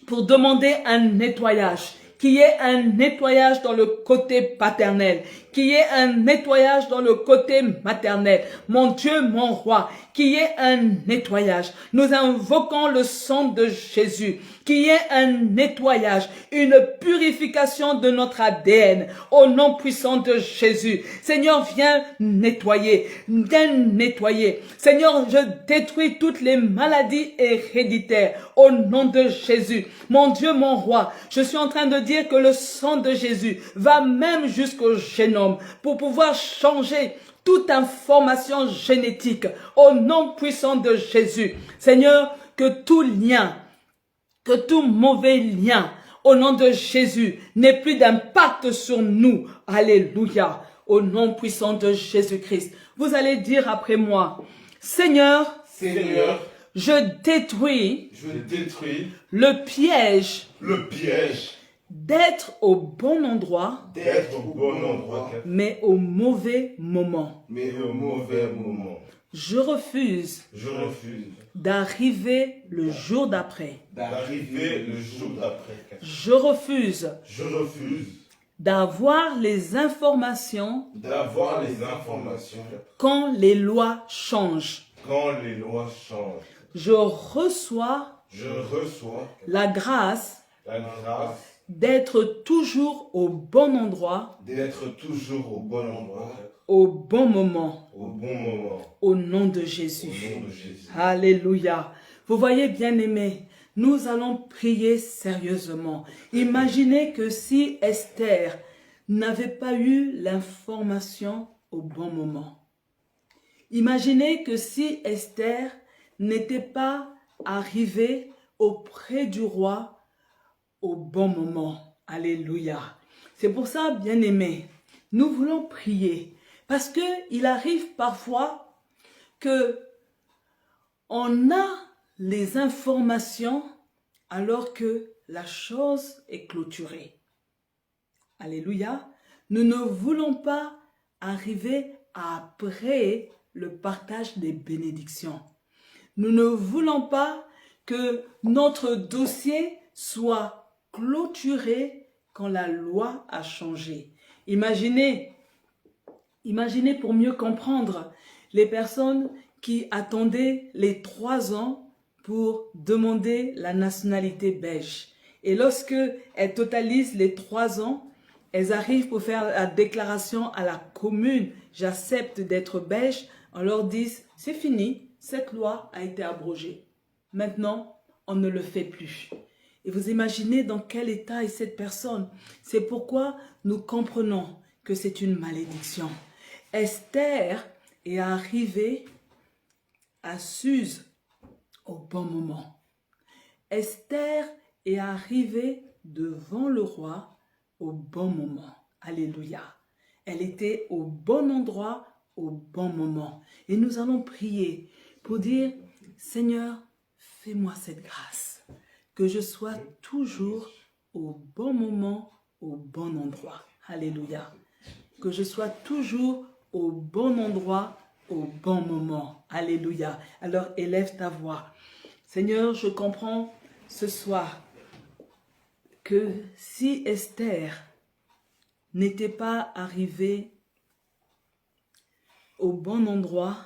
A: pour demander un nettoyage. Qu'il y ait un nettoyage dans le côté paternel, qu'il y ait un nettoyage dans le côté maternel. Mon Dieu, mon roi, qu'il y ait un nettoyage. Nous invoquons le sang de Jésus, qu'il y ait un nettoyage, une purification de notre ADN au nom puissant de Jésus. Seigneur, viens nettoyer, viens nettoyer. Seigneur, je détruis toutes les maladies héréditaires au nom de Jésus. Mon Dieu, mon roi, je suis en train de dire que le sang de Jésus va même jusqu'au génome pour pouvoir changer toute information génétique au nom puissant de Jésus. Seigneur, que tout lien, que tout mauvais lien au nom de Jésus n'ait plus d'impact sur nous. Alléluia. Au nom puissant de Jésus-Christ. Vous allez dire après moi, Seigneur, je détruis le piège d'être au bon endroit, mais au mauvais moment. Je refuse d'arriver le jour d'après. Je refuse d'avoir les informations quand les lois changent. Je reçois la grâce d'être toujours au bon endroit, au bon moment, au nom de Jésus. Alléluia. Vous voyez, bien-aimés, nous allons prier sérieusement. Imaginez que si Esther n'avait pas eu l'information au bon moment. Imaginez que si Esther n'était pas arrivée auprès du roi au bon moment. Alléluia. C'est pour ça, bien-aimés, nous voulons prier. Parce qu'il arrive parfois que on a les informations alors que la chose est clôturée. Alléluia. Nous ne voulons pas arriver après le partage des bénédictions. Nous ne voulons pas que notre dossier soit clôturé quand la loi a changé. Imaginez pour mieux comprendre les personnes qui attendaient les 3 ans pour demander la nationalité belge. Et lorsque elles totalisent les 3 ans, elles arrivent pour faire la déclaration à la commune, j'accepte d'être belge, on leur dit, c'est fini, cette loi a été abrogée. Maintenant, on ne le fait plus. Et vous imaginez dans quel état est cette personne. C'est pourquoi nous comprenons que c'est une malédiction. Esther est arrivée à Suse au bon moment. Esther est arrivée devant le roi au bon moment. Alléluia. Elle était au bon endroit, au bon moment. Et nous allons prier pour dire, Seigneur, fais-moi cette grâce. Que je sois toujours au bon moment, au bon endroit. Alléluia. Que je sois toujours au bon endroit, au bon moment. Alléluia. Alors élève ta voix. Seigneur, je comprends ce soir que si Esther n'était pas arrivée au bon endroit,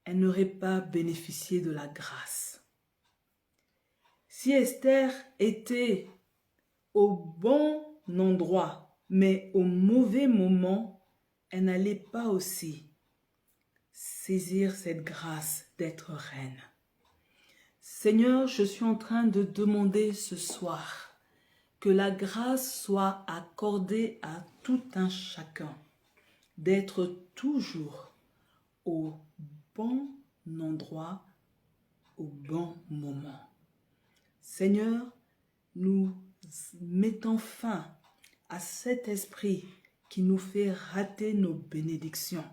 A: elle n'aurait pas bénéficié de la grâce. Si Esther était au bon endroit, mais au mauvais moment, elle n'allait pas aussi saisir cette grâce d'être reine. Seigneur, je suis en train de demander ce soir que la grâce soit accordée à tout un chacun, d'être toujours au bon endroit, au bon moment. Seigneur, nous mettons fin à cet esprit qui nous fait rater nos bénédictions.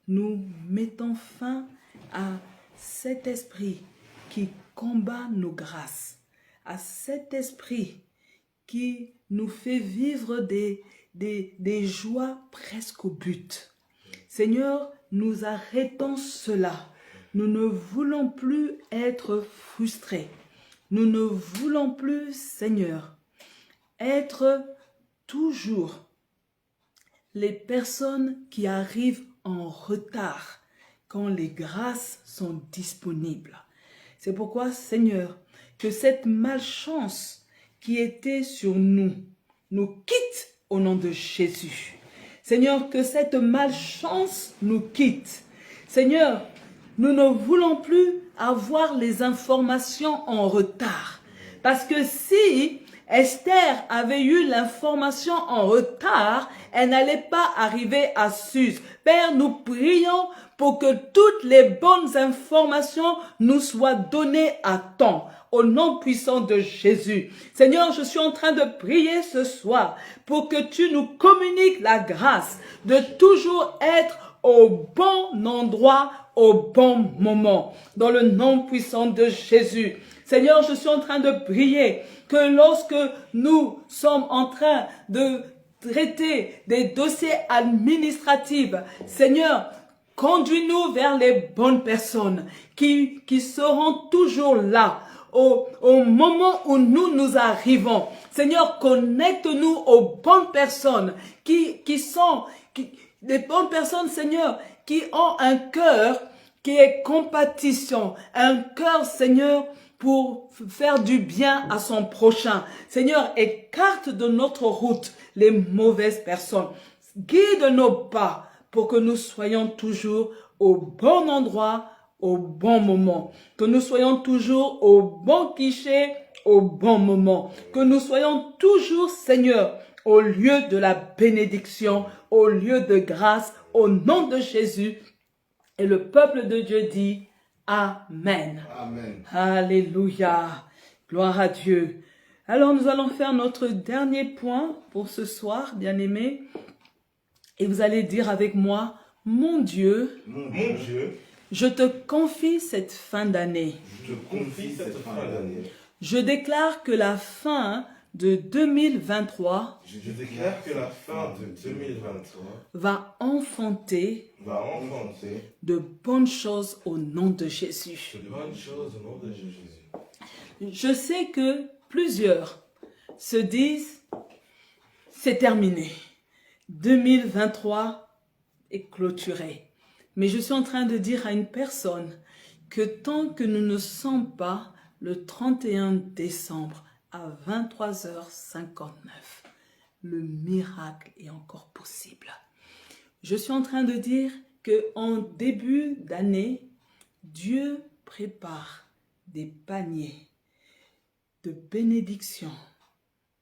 A: Nous mettons fin à cet esprit qui combat nos grâces, à cet esprit qui nous fait vivre des joies presque au but. Seigneur, nous arrêtons cela. Nous ne voulons plus être frustrés. Nous ne voulons plus, Seigneur, être toujours les personnes qui arrivent en retard quand les grâces sont disponibles. C'est pourquoi, Seigneur, que cette malchance qui était sur nous quitte au nom de Jésus. Seigneur, que cette malchance nous quitte. Seigneur, nous ne voulons plus avoir les informations en retard. Parce que si Esther avait eu l'information en retard, elle n'allait pas arriver à Suse. Père, nous prions pour que toutes les bonnes informations nous soient données à temps. Au nom puissant de Jésus. Seigneur, je suis en train de prier ce soir pour que tu nous communiques la grâce de toujours être au bon endroit, au bon moment. Dans le nom puissant de Jésus. Seigneur, je suis en train de prier que lorsque nous sommes en train de traiter des dossiers administratifs, Seigneur, conduis-nous vers les bonnes personnes qui seront toujours là au moment où nous arrivons. Seigneur, connecte-nous aux bonnes personnes les bonnes personnes, Seigneur, qui ont un cœur qui est compatissant, un cœur, Seigneur, pour faire du bien à son prochain. Seigneur, écarte de notre route les mauvaises personnes. Guide nos pas pour que nous soyons toujours au bon endroit, au bon moment. Que nous soyons toujours au bon guichet, au bon moment. Que nous soyons toujours, Seigneur, au lieu de la bénédiction, au lieu de grâce, au nom de Jésus. Et le peuple de Dieu dit Amen.
B: Amen.
A: Alléluia. Gloire à Dieu. Alors nous allons faire notre dernier point pour ce soir, bien-aimés. Et vous allez dire avec moi, mon Dieu, je te confie cette fin d'année.
B: Je te confie cette fin d'année.
A: Je déclare que la fin de 2023
B: Je déclare que la fin de 2023
A: va enfanter de bonnes choses au nom de Jésus.
B: de bonnes choses au nom de Jésus.
A: Je sais que plusieurs se disent, c'est terminé. 2023 est clôturé. Mais je suis en train de dire à une personne que tant que nous ne sommes pas le 31 décembre à 23h59, le miracle est encore possible. Je suis en train de dire qu'en début d'année, Dieu prépare des paniers de bénédiction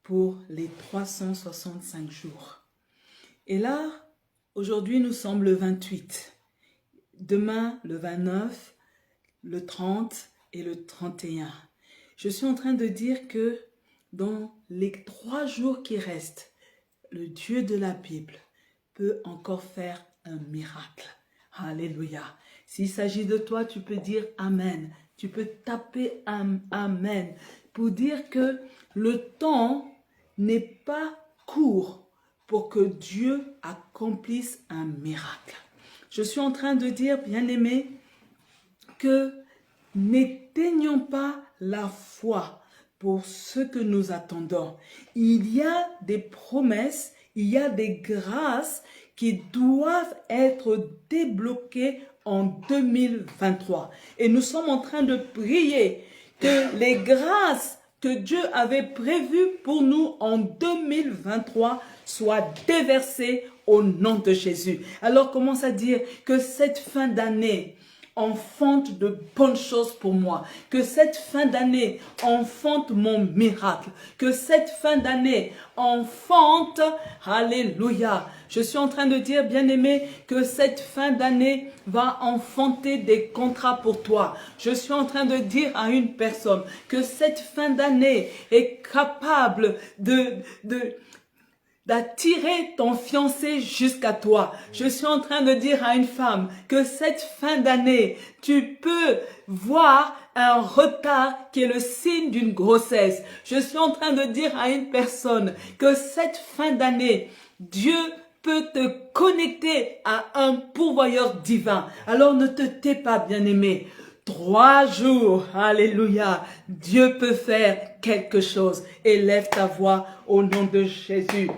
A: pour les 365 jours. Et là, aujourd'hui, nous sommes le 28. Demain, le 29, le 30 et le 31. Je suis en train de dire que dans les 3 jours qui restent, le Dieu de la Bible peut encore faire un miracle. Alléluia. S'il s'agit de toi, tu peux dire Amen. Tu peux taper Amen pour dire que le temps n'est pas court pour que Dieu accomplisse un miracle. Je suis en train de dire, bien-aimés, que n'éteignons pas la foi pour ce que nous attendons. Il y a des promesses, il y a des grâces qui doivent être débloquées en 2023. Et nous sommes en train de prier que les grâces que Dieu avait prévues pour nous en 2023 soient déversées au nom de Jésus. Alors commence à dire que cette fin d'année enfante de bonnes choses pour moi, que cette fin d'année enfante mon miracle, que cette fin d'année enfante, alléluia. Je suis en train de dire, bien-aimé, que cette fin d'année va enfanter des contrats pour toi. Je suis en train de dire à une personne que cette fin d'année est capable d'attirer ton fiancé jusqu'à toi. Je suis en train de dire à une femme que cette fin d'année, tu peux voir un retard qui est le signe d'une grossesse. Je suis en train de dire à une personne que cette fin d'année, Dieu peut te connecter à un pourvoyeur divin. Alors ne te tais pas, bien-aimé. 3 jours, alléluia, Dieu peut faire quelque chose. Élève ta voix au nom de Jésus.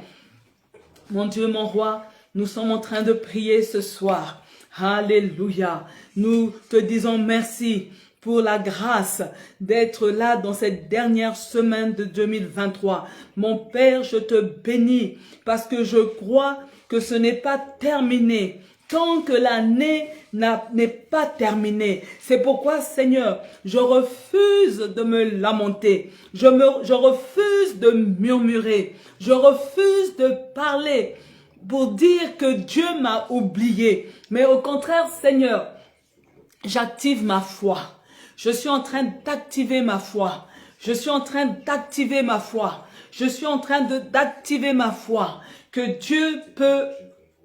A: Mon Dieu, mon roi, nous sommes en train de prier ce soir. Alléluia. Nous te disons merci pour la grâce d'être là dans cette dernière semaine de 2023. Mon Père, je te bénis parce que je crois que ce n'est pas terminé tant que l'année n'est pas terminée. C'est pourquoi, Seigneur, je refuse de me lamenter. Je refuse de murmurer. Je refuse de parler pour dire que Dieu m'a oublié. Mais au contraire, Seigneur, j'active ma foi. Je suis en train d'activer ma foi. Je suis en train d'activer ma foi. Je suis en train d'activer ma foi. Que Dieu peut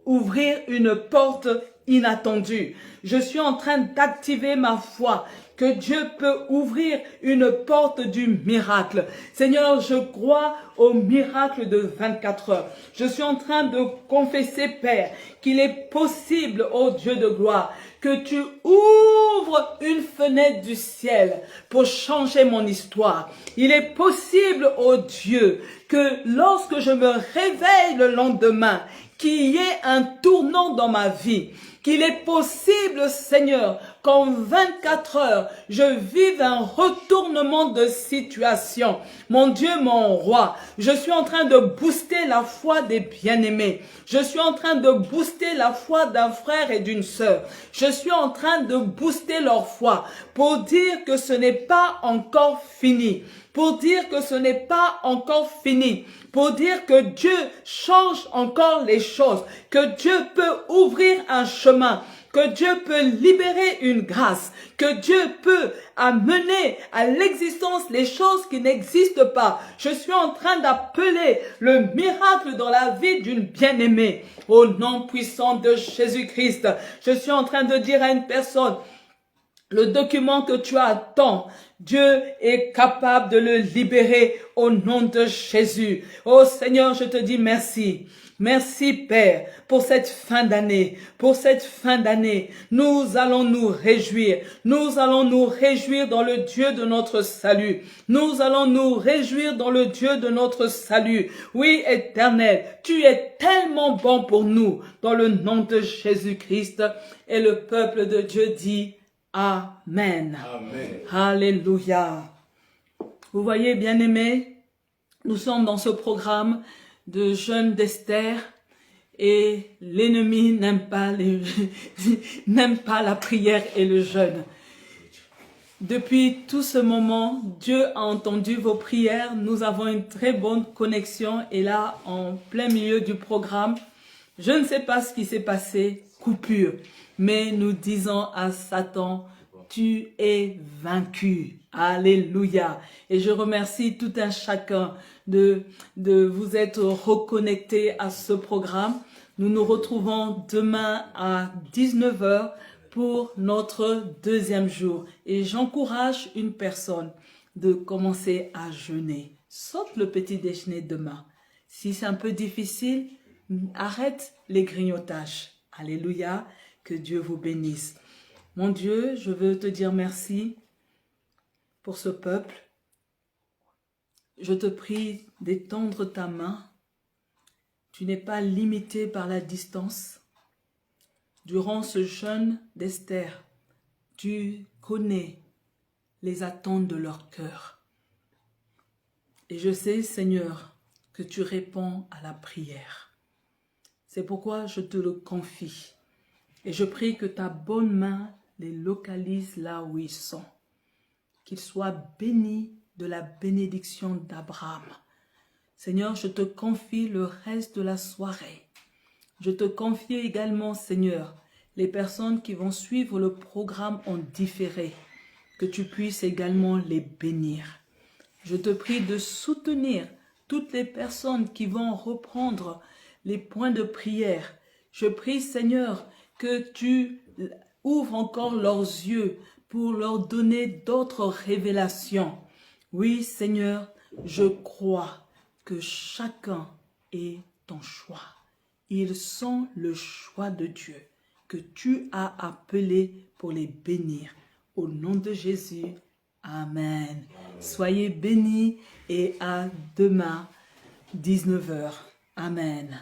A: ouvrir une porte inattendue. Je suis en train d'activer ma foi. Que Dieu peut ouvrir une porte du miracle. Seigneur, je crois au miracle de 24 heures. Je suis en train de confesser, Père, qu'il est possible, ô Dieu de gloire, que tu ouvres une fenêtre du ciel pour changer mon histoire. Il est possible, ô Dieu, que lorsque je me réveille le lendemain, qu'il y ait un tournant dans ma vie. Qu'il est possible, Seigneur, qu'en 24 heures, je vive un retournement de situation. Mon Dieu, mon roi, je suis en train de booster la foi des bien-aimés. Je suis en train de booster la foi d'un frère et d'une sœur. Je suis en train de booster leur foi pour dire que ce n'est pas encore fini. Pour dire que ce n'est pas encore fini. Pour dire que Dieu change encore les choses. Que Dieu peut ouvrir un chemin. Que Dieu peut libérer une grâce. Que Dieu peut amener à l'existence les choses qui n'existent pas. Je suis en train d'appeler le miracle dans la vie d'une bien-aimée. Au nom puissant de Jésus-Christ. Je suis en train de dire à une personne, le document que tu attends, Dieu est capable de le libérer au nom de Jésus. Oh Seigneur, je te dis merci. Merci Père pour cette fin d'année. Pour cette fin d'année, nous allons nous réjouir. Nous allons nous réjouir dans le Dieu de notre salut. Nous allons nous réjouir dans le Dieu de notre salut. Oui, Éternel, tu es tellement bon pour nous. Dans le nom de Jésus-Christ. Et le peuple de Dieu dit Amen.
B: Amen.
A: Alléluia. Vous voyez, bien-aimés, nous sommes dans ce programme de jeûne d'Esther et l'ennemi n'aime pas la prière et le jeûne. Depuis tout ce moment, Dieu a entendu vos prières. Nous avons une très bonne connexion et là, en plein milieu du programme, je ne sais pas ce qui s'est passé, coupure. Mais nous disons à Satan, tu es vaincu. Alléluia. Et je remercie tout un chacun de vous être reconnectés à ce programme. Nous nous retrouvons demain à 19 h pour notre deuxième jour. Et j'encourage une personne de commencer à jeûner. Saute le petit déjeuner demain. Si c'est un peu difficile, Arrête les grignotages. Alléluia, que Dieu vous bénisse. Mon Dieu, je veux te dire merci pour ce peuple. Je te prie d'étendre ta main. Tu n'es pas limité par la distance. Durant ce jeûne d'Esther, tu connais les attentes de leur cœur. Et je sais, Seigneur, que tu réponds à la prière. C'est pourquoi je te le confie. Et je prie que ta bonne main les localise là où ils sont. Qu'ils soient bénis de la bénédiction d'Abraham. Seigneur, je te confie le reste de la soirée. Je te confie également, Seigneur, les personnes qui vont suivre le programme en différé, que tu puisses également les bénir. Je te prie de soutenir toutes les personnes qui vont reprendre les points de prière. Je prie, Seigneur, que tu ouvres encore leurs yeux pour leur donner d'autres révélations. Oui, Seigneur, je crois que chacun est ton choix. Ils sont le choix de Dieu que tu as appelé pour les bénir. Au nom de Jésus, Amen. Soyez bénis et à demain, 19h. Amen.